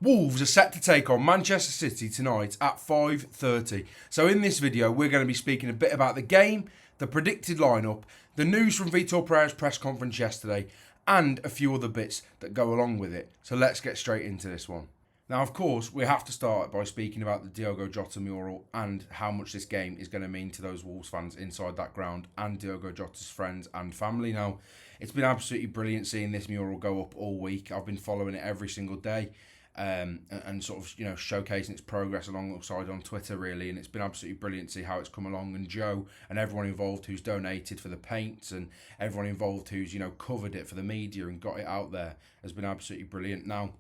Wolves are set to take on Manchester City tonight at 5:30. So in this video, we're going to be speaking a bit about the game, the predicted lineup, the news from Vitor Pereira's press conference yesterday, and a few other bits that go along with it. So let's get straight into this one. Now, of course, we have to start by speaking about the Diogo Jota mural and how much this game is going to mean to those Wolves fans inside that ground and Diogo Jota's friends and family. Now, it's been absolutely brilliant seeing this mural go up all week. I've been following it every single day and sort of, showcasing its progress alongside on Twitter, really. And it's been absolutely brilliant to see how it's come along. And Joe and everyone involved who's donated for the paints and everyone involved who's, covered it for the media and got it out there has been absolutely brilliant. Now,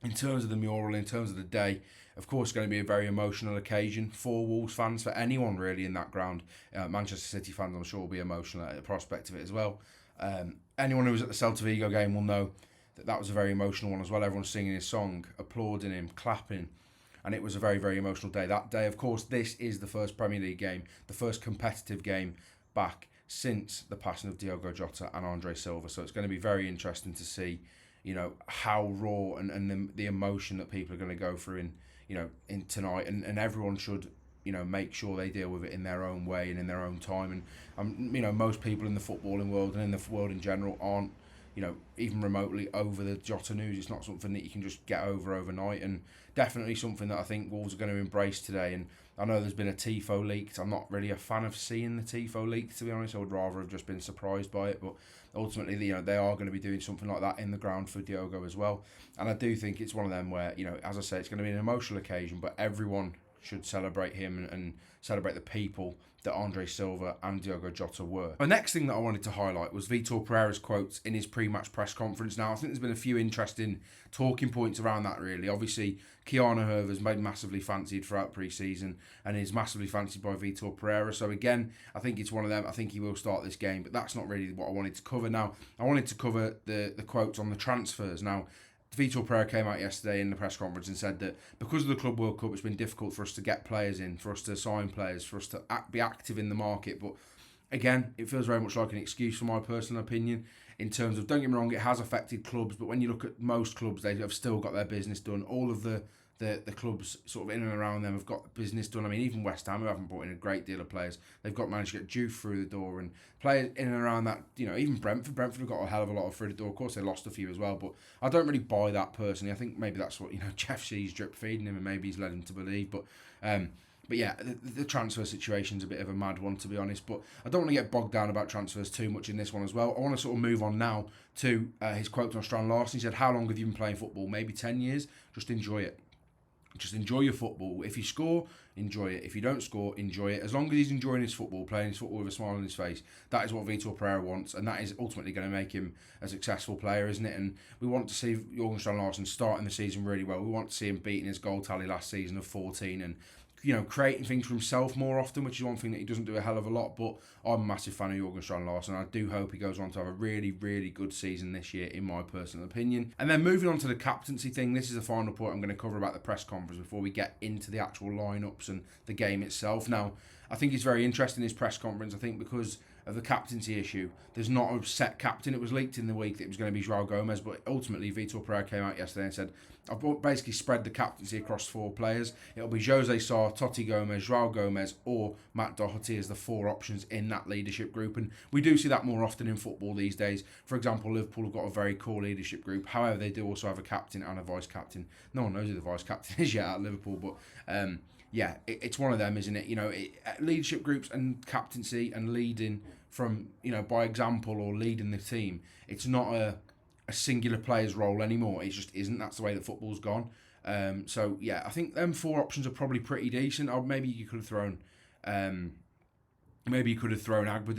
in terms of the mural, in terms of the day, of course, it's going to be a very emotional occasion for Wolves fans, for anyone really in that ground. Manchester City fans, I'm sure, will be emotional at the prospect of it as well. Anyone who was at the Celta Vigo game will know that was a very emotional one as well. Everyone singing his song, applauding him, clapping, and it was a very, very emotional day. That day, of course, this is the first Premier League game, the first competitive game back since the passing of Diogo Jota and Andre Silva. So it's going to be very interesting to see how raw and the emotion that people are going to go through in tonight, and everyone should make sure they deal with it in their own way and in their own time. And most people in the footballing world and in the world in general aren't even remotely over the Jota news. It's not something that you can just get over overnight, and definitely something that I think Wolves are going to embrace today. And I know there's been a tifo leaked. I'm not really a fan of seeing the tifo leaked, to be honest. I would rather have just been surprised by it, but ultimately, they are going to be doing something like that in the ground for Diogo as well. And I do think it's one of them where, as I say, it's going to be an emotional occasion, but everyone should celebrate him and celebrate the people that Andre Silva and Diogo Jota were. The next thing that I wanted to highlight was Vitor Pereira's quotes in his pre-match press conference. Now, I think there's been a few interesting talking points around that, really. Obviously, Keanu Hervey's been massively fancied throughout pre-season and is massively fancied by Vitor Pereira. So again, I think it's one of them. I think he will start this game, but that's not really what I wanted to cover. Now, I wanted to cover the quotes on the transfers. Now, Vitor Pereira came out yesterday in the press conference and said that because of the Club World Cup, it's been difficult for us to get players in, for us to sign players, for us to be active in the market. But again, it feels very much like an excuse, for my personal opinion, in terms of, don't get me wrong, it has affected clubs, but when you look at most clubs, they have still got their business done. All of the clubs sort of in and around them have got business done. I mean, even West Ham, who haven't brought in a great deal of players, they've managed to get Juve through the door, and players in and around that, even Brentford have got a hell of a lot through the door. Of course, they lost a few as well, but I don't really buy that personally. I think maybe that's what, Jeff C's drip feeding him, and maybe he's led him to believe, but yeah, the transfer situation's a bit of a mad one, to be honest. But I don't want to get bogged down about transfers too much in this one as well. I want to sort of move on now to his quote on Strand Larsen. He said, "How long have you been playing football? Maybe 10 years? Just enjoy it. Just enjoy your football. If you score, enjoy it. If you don't score, enjoy it. As long as he's enjoying his football, playing his football with a smile on his face, that is what Vitor Pereira wants, and that is ultimately going to make him a successful player, isn't it? And we want to see Jürgen Strand Larsen starting the season really well. We want to see him beating his goal tally last season of 14 and creating things for himself more often, which is one thing that he doesn't do a hell of a lot. But I'm a massive fan of Jürgen Strand Larsen. I do hope he goes on to have a really, really good season this year, in my personal opinion. And then moving on to the captaincy thing, this is the final point I'm going to cover about the press conference before we get into the actual lineups and the game itself. Now, I think it's very interesting, his press conference. I think because of the captaincy issue, there's not a set captain. It was leaked in the week that it was going to be João Gomez, but ultimately Vitor Pereira came out yesterday and said, I've basically spread the captaincy across 4 players. It'll be Jose Sá, Totti Gomez, João Gomez, or Matt Doherty as the 4 options in that leadership group. And we do see that more often in football these days. For example, Liverpool have got a very core leadership group. However, they do also have a captain and a vice captain. No one knows who the vice captain is yet at Liverpool, but yeah, it's one of them, isn't it? Leadership groups and captaincy and leading from, by example or leading the team, it's not a singular player's role anymore. It just isn't. That's the way that football's gone. So yeah, I think them 4 options are probably pretty decent. Or maybe you could have thrown Agbadou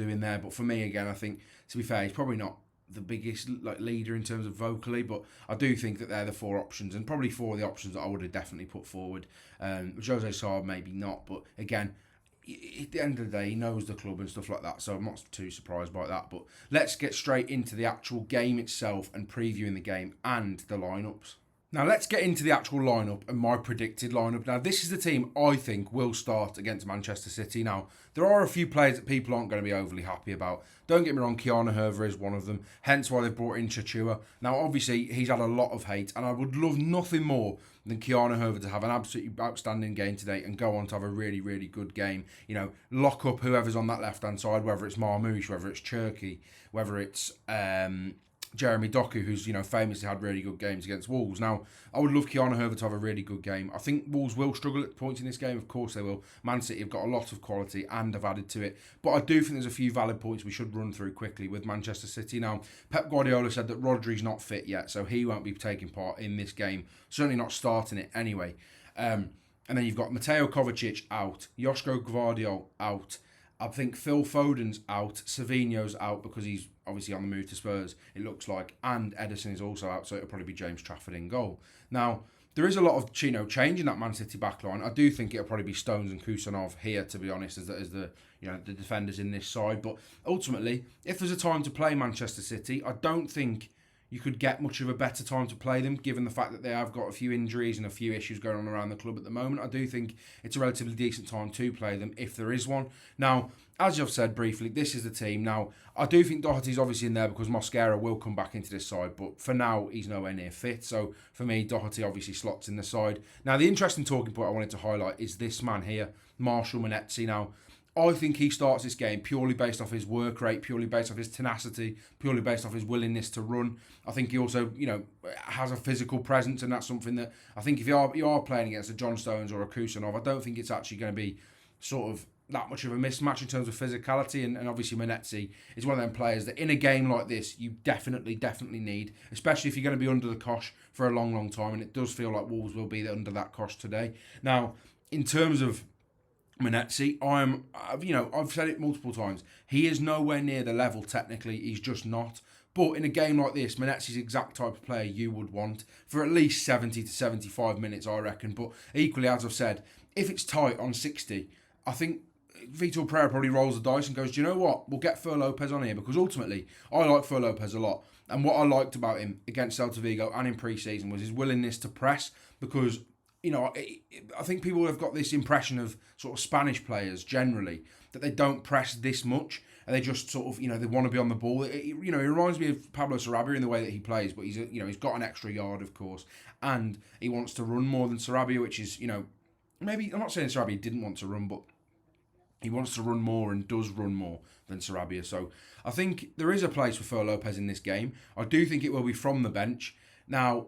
in there, but for me, again, I think, to be fair, he's probably not the biggest leader in terms of vocally, but I do think that they're the 4 options, and probably 4 of the options that I would have definitely put forward. Jose Sá maybe not, but again, at the end of the day, he knows the club and stuff like that, so I'm not too surprised by that. But let's get straight into the actual game itself and previewing the game and the lineups. Now let's get into the actual lineup and my predicted lineup. Now this is the team I think will start against Manchester City. Now there are a few players that people aren't going to be overly happy about. Don't get me wrong, Keanu Hervey is one of them. Hence why they've brought in Chachua. Now obviously he's had a lot of hate, and I would love nothing more than Keanu Hervey to have an absolutely outstanding game today and go on to have a really, really good game. You know, lock up whoever's on that left hand side, whether it's Marmoush, whether it's Cherky, whether it's Jeremy Doku, who's, you know, famously had really good games against Wolves. Now, I would love Keanu Hervey to have a really good game. I think Wolves will struggle at points in this game. Of course they will. Man City have got a lot of quality and have added to it. But I do think there's a few valid points we should run through quickly with Manchester City. Now, Pep Guardiola said that Rodri's not fit yet, so he won't be taking part in this game. Certainly not starting it anyway. And then you've got Mateo Kovacic out. Joško Gvardiol out. I think Phil Foden's out, Savinho's out because he's obviously on the move to Spurs, it looks like, and Ederson is also out, so it'll probably be James Trafford in goal. Now, there is a lot of change in that Man City backline. I do think it'll probably be Stones and Kusanov here, to be honest, as the the defenders in this side. But ultimately, if there's a time to play Manchester City, I don't think you could get much of a better time to play them, given the fact that they have got a few injuries and a few issues going on around the club at the moment. I do think it's a relatively decent time to play them, if there is one. Now, as I've said briefly, this is the team. Now, I do think Doherty's obviously in there because Mosquera will come back into this side, but for now, he's nowhere near fit. So, for me, Doherty obviously slots in the side. Now, the interesting talking point I wanted to highlight is this man here, Marshall Monetzi. Now, I think he starts this game purely based off his work rate, purely based off his tenacity, purely based off his willingness to run. I think he also, has a physical presence, and that's something that I think if you are playing against a John Stones or a Kusanov, I don't think it's actually going to be sort of that much of a mismatch in terms of physicality. And obviously Monetzi is one of them players that in a game like this you definitely need, especially if you're going to be under the cosh for a long time, and it does feel like Wolves will be under that cosh today. Now, in terms of Monetzi, I've said it multiple times. He is nowhere near the level technically. He's just not. But in a game like this, Monetzi's the exact type of player you would want for at least 70 to 75 minutes, I reckon. But equally, as I've said, if it's tight on 60, I think Vitor Pereira probably rolls the dice and goes, do you know what? We'll get Fer Lopez on here, because ultimately, I like Fer Lopez a lot. And what I liked about him against Celta Vigo and in pre-season was his willingness to press, because I think people have got this impression of sort of Spanish players generally that they don't press this much and they just sort of, they want to be on the ball. It reminds me of Pablo Sarabia in the way that he plays, but he's got an extra yard, of course, and he wants to run more than Sarabia, which is, maybe, I'm not saying Sarabia didn't want to run, but he wants to run more and does run more than Sarabia. So I think there is a place for Fer Lopez in this game. I do think it will be from the bench. Now,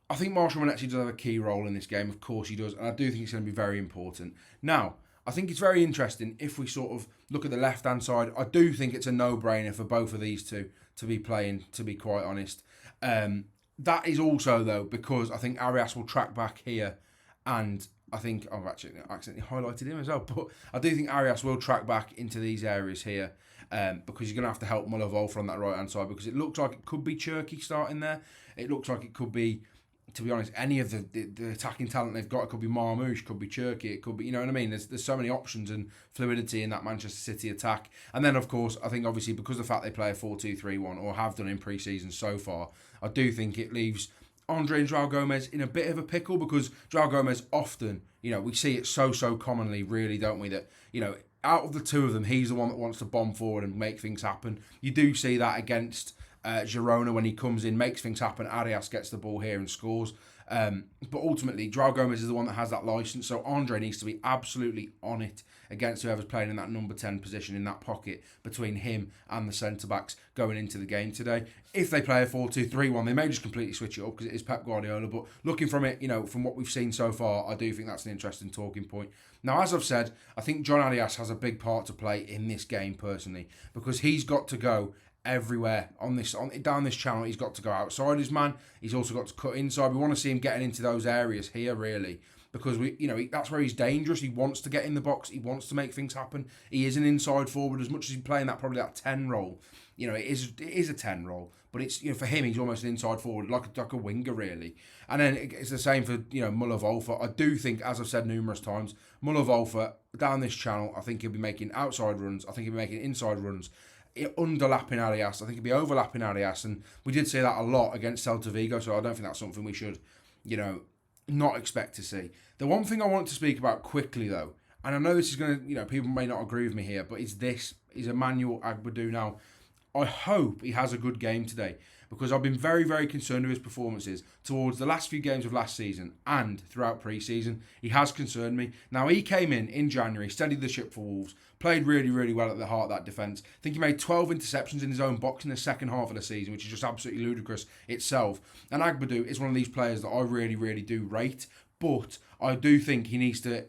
I think Marshall Monetzi does have a key role in this game. Of course he does. And I do think it's going to be very important. Now, I think it's very interesting if we sort of look at the left-hand side. I do think it's a no-brainer for both of these two to be playing, to be quite honest. That is also, though, because I think Arias will track back here. And I think I've actually accidentally highlighted him as well. But I do think Arias will track back into these areas here. Because you're going to have to help Muller Wolf on that right-hand side. Because it looks like it could be Cherky starting there. It looks like it could be, to be honest, any of the attacking talent they've got. It could be Marmoush, could be Cherky, it could be, you know what I mean? There's so many options and fluidity in that Manchester City attack. And then, of course, I think obviously because of the fact they play a 4-2-3-1 or have done in pre-season so far, I do think it leaves Andre and João Gomez in a bit of a pickle, because João Gomez often, we see it so commonly, really, don't we, that, out of the two of them, he's the one that wants to bomb forward and make things happen. You do see that against Girona when he comes in, makes things happen. Arias gets the ball here and scores. But ultimately, João Gomez is the one that has that licence, so Andre needs to be absolutely on it against whoever's playing in that number 10 position, in that pocket between him and the centre-backs going into the game today. If they play a 4-2-3-1, they may just completely switch it up because it is Pep Guardiola, but looking from it, from what we've seen so far, I do think that's an interesting talking point. Now, as I've said, I think John Arias has a big part to play in this game personally, because he's got to go everywhere down this channel. He's got to go outside his man. He's also got to cut inside. We want to see him getting into those areas here, really, because that's where he's dangerous. He wants to get in the box. He wants to make things happen. He is an inside forward, as much as he's playing probably that 10 role. It is a 10 role, but it's for him, he's almost an inside forward, like a winger, really. And then it's the same for Muller Wolf. I do think, as I've said numerous times, Muller Wolf down this channel, I think he'll be making outside runs. I think he'll be making inside runs, underlapping Arias. I think he'll be overlapping Arias, and we did say that a lot against Celta Vigo, so I don't think that's something we should not expect to see. The one thing I want to speak about quickly though, and I know this is going to, people may not agree with me here, but is Emmanuel Agbadou. Now, I hope he has a good game today because I've been very, very concerned with his performances towards the last few games of last season and throughout pre-season. He has concerned me. Now, he came in January, steadied the ship for Wolves, played really, really well at the heart of that defence. I think he made 12 interceptions in his own box in the second half of the season, which is just absolutely ludicrous itself. And Agbadou is one of these players that I really, really do rate. But I do think he needs to,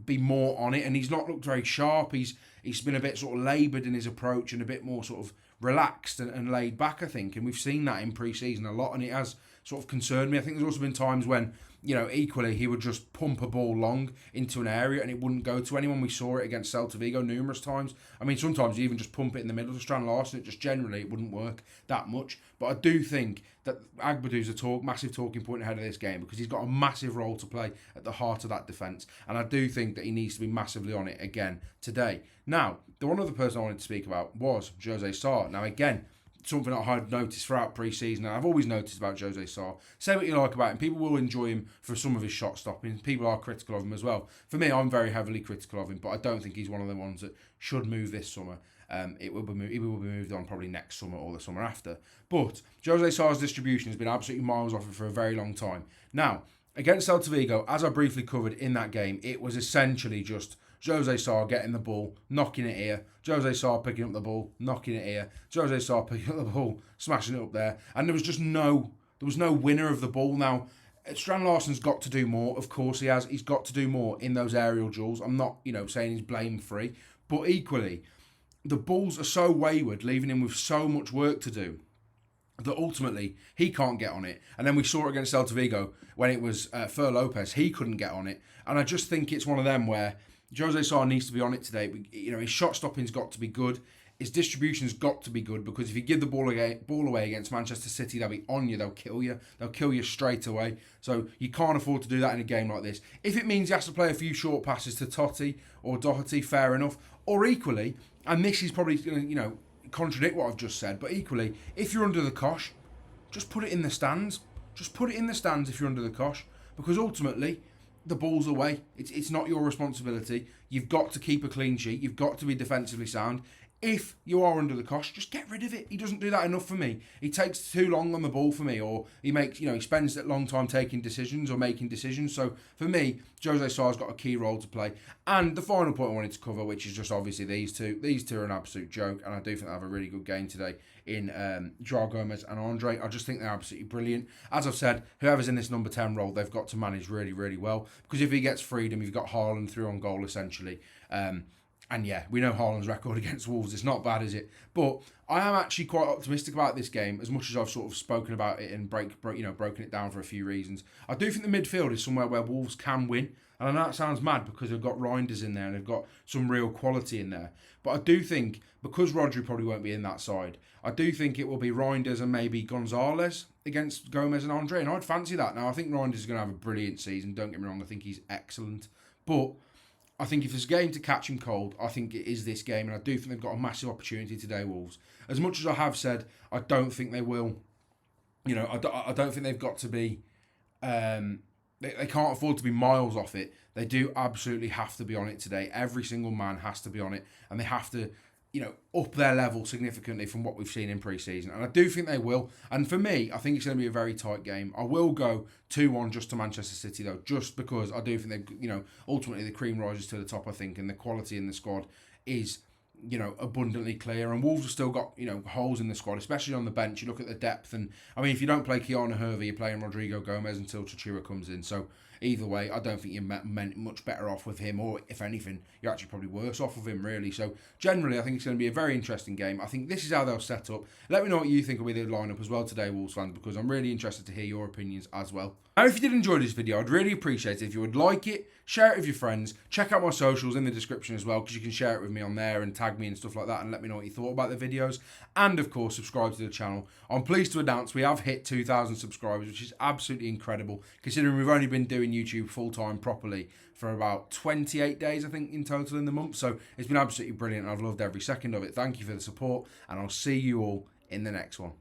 be more on it. And he's not looked very sharp. He's been a bit sort of laboured in his approach and a bit more sort of relaxed and laid back, I think. And we've seen that in pre-season a lot. And it has sort of concerned me. I think there's also been times when, equally he would just pump a ball long into an area and it wouldn't go to anyone. We saw it against Celta Vigo numerous times. I mean, sometimes you even just pump it in the middle to Strand Larsen. It just generally, it wouldn't work that much. But I do think that Agbadou's a massive talking point ahead of this game because he's got a massive role to play at the heart of that defence. And I do think that he needs to be massively on it again today. Now, the one other person I wanted to speak about was Jose Sarr. Now, again, something that I had noticed throughout pre-season, and I've always noticed about Jose Sarr. Say what you like about him. People will enjoy him for some of his shot stopping. People are critical of him as well. For me, I'm very heavily critical of him, but I don't think he's one of the ones that should move this summer. He will be moved on probably next summer or the summer after. But Jose Sarr's distribution has been absolutely miles off it for a very long time. Now, against Celta Vigo, as I briefly covered in that game, it was essentially just Jose Sarr getting the ball, knocking it here. Jose Sarr picking up the ball, knocking it here. Jose Sarr picking up the ball, smashing it up there. And there was no winner of the ball. Now, Strand Larsen's got to do more. Of course he has. He's got to do more in those aerial duels. I'm not, saying he's blame-free. But equally, the balls are so wayward, leaving him with so much work to do that ultimately he can't get on it. And then we saw it against Celta Vigo when it was Fer Lopez. He couldn't get on it. And I just think it's one of them where Jose Sarr needs to be on it today. His shot stopping's got to be good. His distribution's got to be good because if you give the ball away against Manchester City, they'll be on you. They'll kill you. They'll kill you straight away. So you can't afford to do that in a game like this. If it means he has to play a few short passes to Totti or Doherty, fair enough. Or equally, and this is probably going to, contradict what I've just said, but equally, if you're under the cosh, just put it in the stands. Just put it in the stands if you're under the cosh. Because ultimately, the ball's away. It's not your responsibility. You've got to keep a clean sheet. You've got to be defensively sound. If you are under the cosh, just get rid of it. He doesn't do that enough for me. He takes too long on the ball for me, or he makes, he spends a long time taking decisions or making decisions. So for me, Jose Sarr's got a key role to play. And the final point I wanted to cover, which is just obviously these two. These two are an absolute joke, and I do think they have a really good game today in João Gomez and Andre. I just think they're absolutely brilliant. As I've said, whoever's in this number 10 role, they've got to manage really, really well. Because if he gets freedom, you've got Haaland through on goal, essentially. And yeah, we know Haaland's record against Wolves. It's not bad, is it? But I am actually quite optimistic about this game, as much as I've sort of spoken about it and broken it down for a few reasons. I do think the midfield is somewhere where Wolves can win. And I know that sounds mad because they've got Reinders in there and they've got some real quality in there. But I do think, because Rodri probably won't be in that side, I do think it will be Reinders and maybe Gonzalez against Gomez and Andre. And I'd fancy that. Now, I think Reinders is going to have a brilliant season. Don't get me wrong. I think he's excellent. But I think if there's a game to catch him cold, I think it is this game. And I do think they've got a massive opportunity today, Wolves. As much as I have said, I don't think they will. I don't think they've got to be... They can't afford to be miles off it. They do absolutely have to be on it today. Every single man has to be on it. And they have to, up their level significantly from what we've seen in pre-season. And I do think they will. And for me, I think it's going to be a very tight game. I will go 2-1 just to Manchester City, though, just because I do think they, ultimately the cream rises to the top, I think. And the quality in the squad is, abundantly clear. And Wolves have still got, holes in the squad, especially on the bench. You look at the depth. And, I mean, if you don't play Keanu Hervey, you're playing Rodrigo Gomez until Chachira comes in. So, either way, I don't think you're much better off with him, or if anything, you're actually probably worse off with him, really. So, generally, I think it's going to be a very interesting game. I think this is how they'll set up. Let me know what you think will be the lineup as well today, Wolves fans, because I'm really interested to hear your opinions as well. Now, if you did enjoy this video, I'd really appreciate it if you would like it, share it with your friends, check out my socials in the description as well, because you can share it with me on there and tag me and stuff like that, and let me know what you thought about the videos. And, of course, subscribe to the channel. I'm pleased to announce we have hit 2,000 subscribers, which is absolutely incredible, considering we've only been doing YouTube full-time properly for about 28 days, I think, in total in the month. So it's been absolutely brilliant. I've loved every second of it. Thank you for the support, and I'll see you all in the next one.